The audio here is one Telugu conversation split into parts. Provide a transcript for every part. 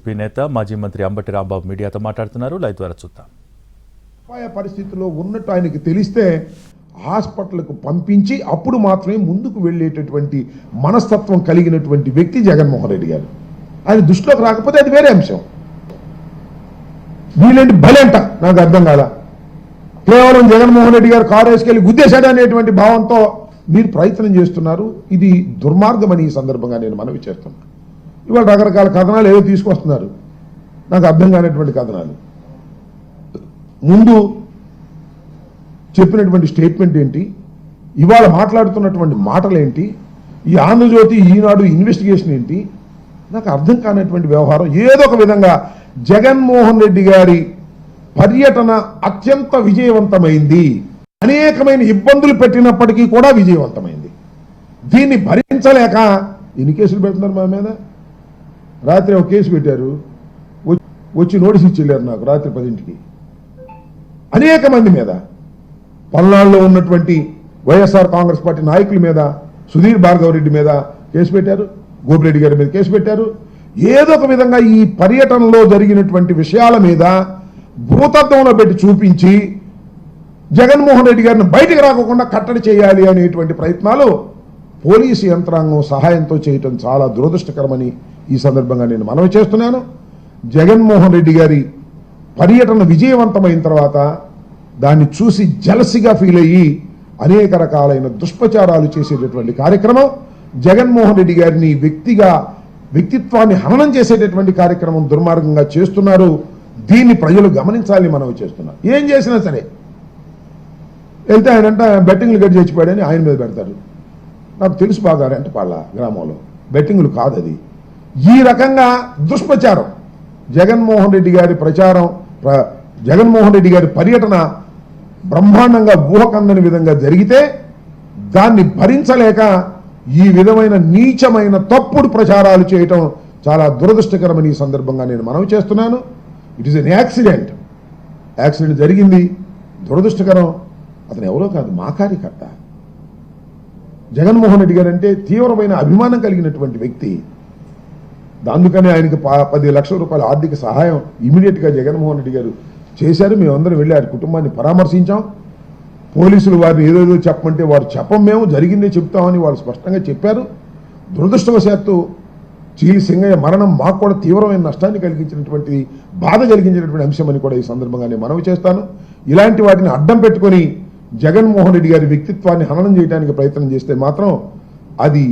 వైసీపీ నేత మాజీ మంత్రి అంబటి రాంబాబు మీడియాతో మాట్లాడుతున్నారు. లైవ్ ద్వారా చూద్దాం. అపాయ పరిస్థితిలో ఉన్నట్టు ఆయనకి తెలిస్తే హాస్పిటల్కు పంపించి అప్పుడు మాత్రమే ముందుకు వెళ్ళేటటువంటి మనస్తత్వం కలిగినటువంటి వ్యక్తి జగన్మోహన్ రెడ్డి గారు. ఆయన దృష్టిలోకి రాకపోతే అది వేరే అంశం. వీళ్ళేంటి బలేంట నాకు అర్థం కాదా. కేవలం జగన్మోహన్ రెడ్డి గారు కారు వేసుకెళ్ళి గుద్దేశాడు అనేటువంటి భావంతో మీరు ప్రయత్నం చేస్తున్నారు. ఇది దుర్మార్గమని ఈ సందర్భంగా నేను మనవి చేస్తున్నాను. ఇవాళ రకరకాల కథనాలు ఏవో తీసుకొస్తున్నారు, నాకు అర్థం కానటువంటి కథనాలు. ముందు చెప్పినటువంటి స్టేట్మెంట్ ఏంటి, ఇవాళ మాట్లాడుతున్నటువంటి మాటలేంటి, ఈ ఆంధ్రజ్యోతి ఈనాడు ఇన్వెస్టిగేషన్ ఏంటి, నాకు అర్థం కానటువంటి వ్యవహారం. ఏదో ఒక విధంగా జగన్మోహన్ రెడ్డి గారి పర్యటన అత్యంత విజయవంతమైంది. అనేకమైన ఇబ్బందులు పెట్టినప్పటికీ కూడా విజయవంతమైంది. దీన్ని భరించలేక ఎన్ని కేసులు పెడుతున్నారు మా మీద. రాత్రి ఒక కేసు పెట్టారు, వచ్చి నోటీస్ ఇచ్చేళ్ళారు నాకు రాత్రి 10ంటికి. అనేక మంది మీద, పల్నాడులో ఉన్నటువంటి వైఎస్ఆర్ కాంగ్రెస్ పార్టీ నాయకుల మీద, సుధీర్ భార్గవ్ రెడ్డి మీద కేసు పెట్టారు, గోపిరెడ్డి గారి మీద కేసు పెట్టారు. ఏదో ఒక విధంగా ఈ పర్యటనలో జరిగినటువంటి విషయాల మీద భూతత్వంలో పెట్టి చూపించి జగన్మోహన్ రెడ్డి గారిని బయటకు రాకుండా కట్టడి చేయాలి అనేటువంటి ప్రయత్నాలు పోలీసు యంత్రాంగం సహాయంతో చేయటం చాలా దురదృష్టకరమని ఈ సందర్భంగా నేను మనవి చేస్తున్నాను. జగన్మోహన్ రెడ్డి గారి పర్యటన విజయవంతమైన తర్వాత దాన్ని చూసి జలసిగా ఫీల్ అయ్యి అనేక రకాలైన దుష్ప్రచారాలు చేసేటటువంటి కార్యక్రమం, జగన్మోహన్ రెడ్డి గారిని వ్యక్తిత్వాన్ని హననం చేసేటటువంటి కార్యక్రమం దుర్మార్గంగా చేస్తున్నారు. దీన్ని ప్రజలు గమనించాలని మనవి చేస్తున్నారు. ఏం చేసినా సరే వెళ్తే ఆయనంట బెట్టింగ్లు గడి చచ్చిపోయాడని ఆయన మీద పెడతారు. నాకు తెలుసు బాగా రెంటపాళ్ళ గ్రామంలో బెట్టింగ్లు కాదు అది. ఈ రకంగా దుష్ప్రచారం, జగన్మోహన్ రెడ్డి గారి ప్రచారం, జగన్మోహన్ రెడ్డి గారి పర్యటన బ్రహ్మాండంగా ఊహకందని విధంగా జరిగితే దాన్ని భరించలేక ఈ విధమైన నీచమైన తప్పుడు ప్రచారాలు చేయటం చాలా దురదృష్టకరమని ఈ సందర్భంగా నేను మనవి చేస్తున్నాను. ఇట్ ఈస్ ఎన్ యాక్సిడెంట్ జరిగింది, దురదృష్టకరం. అతను ఎవరో కాదు, మా కార్యకర్త. జగన్మోహన్ రెడ్డి గారు అంటే తీవ్రమైన అభిమానం కలిగినటువంటి వ్యక్తి. అందుకనే ఆయనకి 10 లక్షల రూపాయల ఆర్థిక సహాయం ఇమీడియట్గా జగన్మోహన్ రెడ్డి గారు చేశారు. మేమందరం వెళ్ళి ఆయన కుటుంబాన్ని పరామర్శించాం. పోలీసులు వారిని ఏదేదో చెప్పమంటే వారు చెప్పం, మేము జరిగిందే చెప్తామని వాళ్ళు స్పష్టంగా చెప్పారు. దురదృష్టవశాత్తు చీలి సింగయ్య మరణం మాకు కూడా తీవ్రమైన నష్టాన్ని కలిగించినటువంటి, బాధ కలిగించినటువంటి అంశం అని కూడా ఈ సందర్భంగా నేను మనవి చేస్తాను. ఇలాంటి వాటిని అడ్డం పెట్టుకొని జగన్మోహన్ రెడ్డి గారి వ్యక్తిత్వాన్ని హననం చేయడానికి ప్రయత్నం చేస్తే మాత్రం అది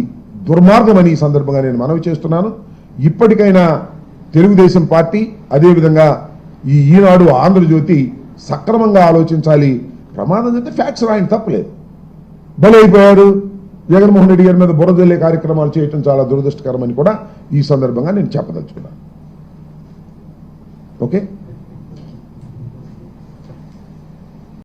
దుర్మార్గమని ఈ సందర్భంగా నేను మనవి చేస్తున్నాను. ఇప్పటికైనా తెలుగుదేశం పార్టీ, అదేవిధంగా ఈ ఈనాడు ఆంధ్రజ్యోతి సక్రమంగా ఆలోచించాలి. ప్రమాదం జరిగితే ఫ్యాక్ట్స్ రాయని తప్పలేదు. బలైపోయారు, జగన్మోహన్ రెడ్డి గారి మీద బురదల్లే కార్యక్రమాలు చేయటం చాలా దురదృష్టకరమని కూడా ఈ సందర్భంగా నేను చెప్పదలుచుకున్నాను. ఓకే.